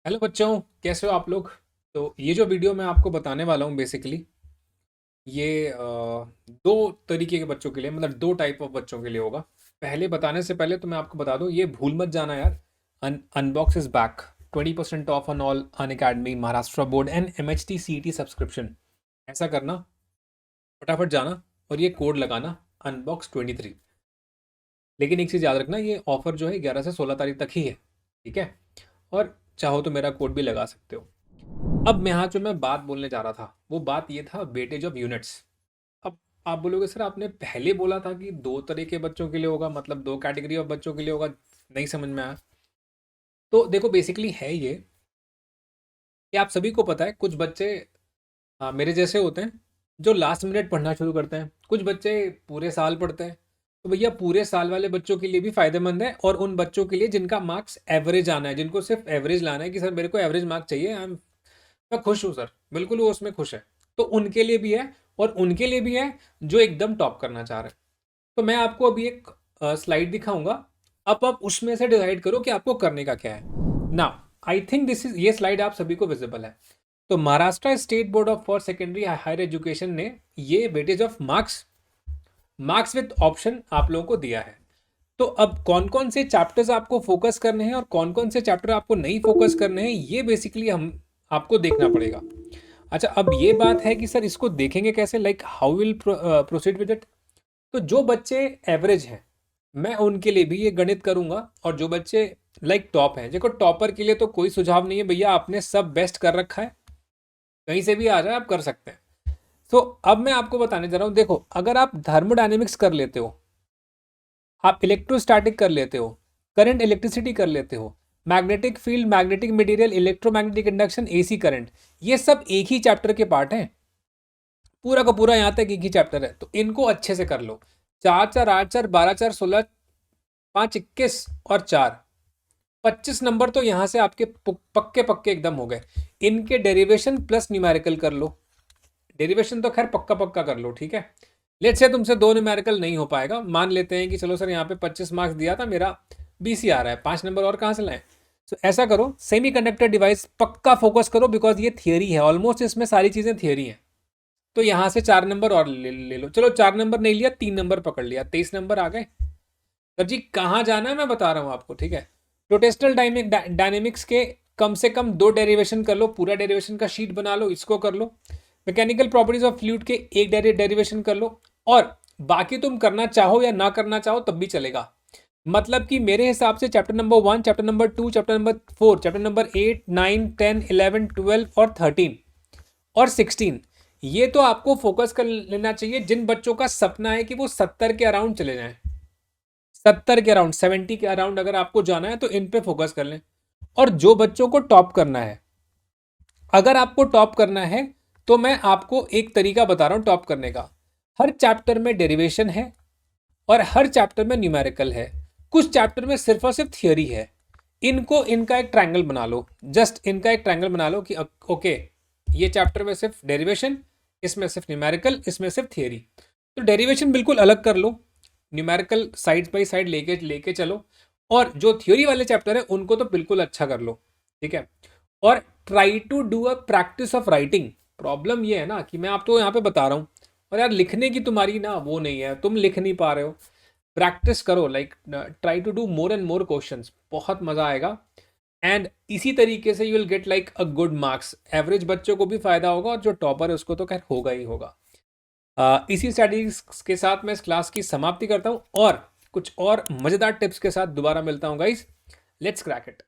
Hello बच्चों, कैसे हो आप लोग। तो ये जो वीडियो मैं आपको बताने वाला हूँ बेसिकली ये दो तरीके के बच्चों के लिए, मतलब दो टाइप ऑफ बच्चों के लिए होगा। पहले बताने से पहले तो मैं आपको बता दूं, ये भूल मत जाना यार। Unbox is back. 20% off on all Unacademy, Maharashtra board and MHT CET subscription. ऐसा करना, फटाफट जाना और ये कोड लगाना, unbox 23। लेकिन एक चीज़ याद रखना, ये ऑफर जो है 11 से 16 तारीख तक ही है, ठीक है। और चाहो तो मेरा कोड भी लगा सकते हो। अब मैं यहाँ जो मैं बात बोलने जा रहा था, वो बात ये था वेटेज ऑफ यूनिट्स। अब आप बोलोगे सर आपने पहले बोला था कि दो तरह के बच्चों के लिए होगा, मतलब दो कैटेगरी ऑफ बच्चों के लिए होगा। नहीं समझ में आया। तो देखो बेसिकली है ये कि आप सभी को पता है कुछ बच्चे मेरे जैसे होते हैं जो लास्ट मिनट पढ़ना शुरू करते हैं, कुछ बच्चे पूरे साल पढ़ते हैं। तो भैया पूरे साल वाले बच्चों के लिए भी फायदेमंद है, और उन बच्चों के लिए जिनका मार्क्स एवरेज आना है, जिनको सिर्फ एवरेज लाना है कि सर मेरे को एवरेज मार्क चाहिए, मैं खुश हूँ सर, बिल्कुल वो उसमें खुश है, तो उनके लिए भी है। और उनके लिए भी है जो एकदम टॉप करना चाह रहे हैं। तो मैं आपको अभी एक स्लाइड दिखाऊंगा। अब आप उसमें से डिसाइड करो कि आपको करने का क्या है ना। आई थिंक दिस इज, ये स्लाइड आप सभी को विजिबल है। तो Maharashtra state board of for secondary higher education ने ये weightage of marks, marks with option आप लोगों को दिया है। तो अब कौन कौन से चैप्टर्स आपको फोकस करने हैं और कौन कौन से चैप्टर आपको नहीं फोकस करने हैं, ये बेसिकली हम आपको देखना पड़ेगा। अच्छा, अब ये बात है कि सर इसको देखेंगे कैसे, like how will proceed with it. तो जो बच्चे एवरेज हैं, मैं उनके लिए भी ये गणित करूंगा, और जो बच्चे लाइक टॉप हैं, देखो टॉपर के लिए तो कोई सुझाव नहीं है भैया, आपने सब बेस्ट कर रखा है, कहीं से भी आ जाए आप कर सकते हैं। तो अब मैं आपको बताने जा रहा हूं, देखो अगर आप थर्मोडायनेमिक्स कर लेते हो, आप इलेक्ट्रोस्टैटिक कर लेते हो, करंट इलेक्ट्रिसिटी कर लेते हो, magnetic field, magnetic material, electromagnetic induction, AC current, ये सब एक ही चैप्टर के पार्ट हैं। पूरा का पूरा यहाँ तक एक ही चैप्टर है, तो इनको अच्छे से कर लो। 4 4 8 4 12 4 16, 5 21 और 4 25 नंबर तो यहाँ से आपके पक्के पक्के एकदम हो गए। इनके डेरिवेशन प्लस न्यूमेरिकल कर लो। डेरिवेशन तो खैर पक्का पक्का कर लो, ठीक है। लेट से तुमसे दो न्यूमेरिकल नहीं हो पाएगा, मान लेते हैं कि चलो सर यहाँ पे 25 मार्क्स दिया था, मेरा 20 ही आ रहा है, 5 नंबर और कहाँ से लाएं। तो ऐसा करो, सेमी कंडक्टर डिवाइस पक्का फोकस करो, बिकॉज ये थियरी है, ऑलमोस्ट इसमें सारी चीज़ें थियरी हैं। तो यहाँ से 4 नंबर और ले लो, चलो 4 नंबर नहीं लिया, 3 नंबर पकड़ लिया, 23 नंबर आ गए। सर जी कहाँ जाना है मैं बता रहा हूँ आपको, ठीक है। रोटेशनल डायनेमिक्स के कम से कम दो डेरिवेशन कर लो, पूरा डेरिवेशन का शीट बना लो, इसको कर लो। मैकेनिकल प्रॉपर्टीज ऑफ फ्लूइड के एक डेरिवेशन कर लो, और बाकी तुम करना चाहो या ना करना चाहो तब भी चलेगा। मतलब कि मेरे हिसाब से chapter number 1, chapter number 2, chapter number 4, chapter number 8, 9, 10, 11, 12 और 13 और 16, ये तो आपको फोकस कर लेना चाहिए। जिन बच्चों का सपना है कि वो 70 के अराउंड चले जाएं, 70 के अराउंड, 70 के अराउंड अगर आपको जाना है तो इन पे फोकस कर लें। और जो बच्चों को टॉप करना है, अगर आपको टॉप करना है, तो मैं आपको एक तरीका बता रहा हूं टॉप करने का। हर चैप्टर में डेरिवेशन है और हर चैप्टर में न्यूमेरिकल है, कुछ चैप्टर में सिर्फ और सिर्फ थियोरी है। इनको, इनका एक ट्रायंगल बना लो, जस्ट इनका एक ट्रायंगल बना लो कि ओके, ये चैप्टर में सिर्फ डेरिवेशन, इसमें सिर्फ न्यूमेरिकल, इसमें सिर्फ थियोरी। तो डेरिवेशन बिल्कुल अलग कर लो, न्यूमेरिकल साइड बाई साइड लेके लेके चलो, और जो थ्योरी वाले चैप्टर है उनको तो बिल्कुल अच्छा कर लो, ठीक है। और try to do a practice of writing. Problem ये है ना कि मैं आपको यहाँ पे बता रहा हूँ, और यार लिखने की तुम्हारी ना वो नहीं है, तुम लिख नहीं पा रहे हो। प्रैक्टिस करो, like try to do more and more questions, बहुत मजा आएगा। एंड इसी तरीके से you will get like a good marks. Average बच्चों को भी फायदा होगा, और जो टॉपर है उसको तो खैर होगा ही होगा। इसी स्ट्रैटेजीज के साथ मैं इस क्लास की समाप्ति करता हूँ, और कुछ और मजेदार टिप्स के साथ दोबारा मिलता हूँ गाइस। Let's crack it.